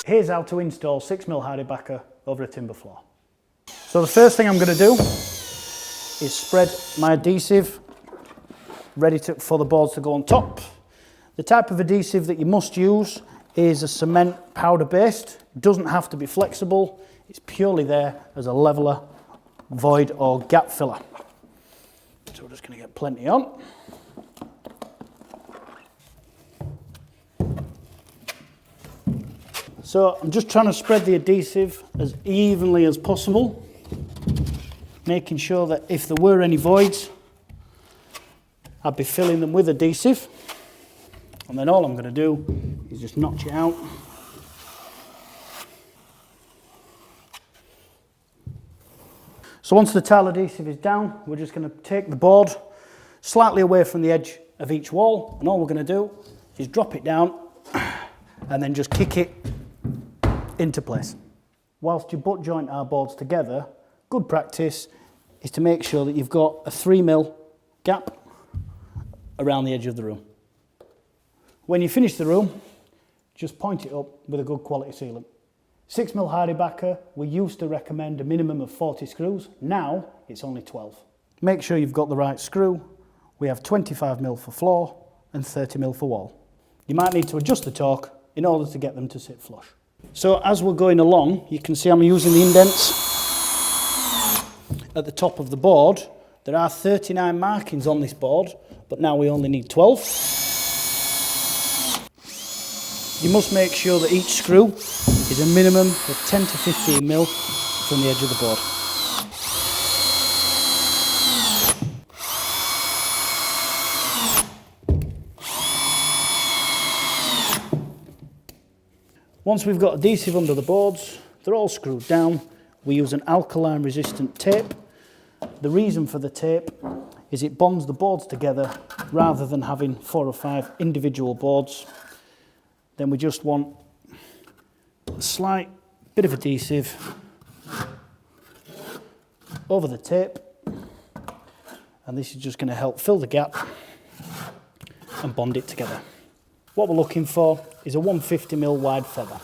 Here's how to install 6mm HardieBacker over a timber floor. So the first thing I'm going to do is spread my adhesive ready for the boards to go on top. The type of adhesive that you must use is a cement powder based. It doesn't have to be flexible. It's purely there as a leveler, void or gap filler. So we're just going to get plenty on. So I'm just trying to spread the adhesive as evenly as possible, making sure that if there were any voids, I'd be filling them with adhesive. And then all I'm going to do is just notch it out. So once the tile adhesive is down, we're just going to take the board slightly away from the edge of each wall, and all we're going to do is drop it down and then just kick it into place. Whilst you butt joint our boards together, good practice is to make sure that you've got a 3mm gap around the edge of the room. When you finish the room, just point it up with a good quality sealant. 6mm HardieBacker, we used to recommend a minimum of 40 screws. Now it's only 12. Make sure you've got the right screw. We have 25mm for floor and 30mm for wall. You might need to adjust the torque in order to get them to sit flush. So as we're going along, you can see I'm using the indents at the top of the board. There are 39 markings on this board, but now we only need 12. You must make sure that each screw is a minimum of 10 to 15mm from the edge of the board. Once we've got adhesive under the boards, they're all screwed down. We use an alkaline resistant tape. The reason for the tape is it bonds the boards together rather than having 4 or 5 individual boards. Then we just want a slight bit of adhesive over the tape, and this is just going to help fill the gap and bond it together. What we're looking for is a 150mm wide feather.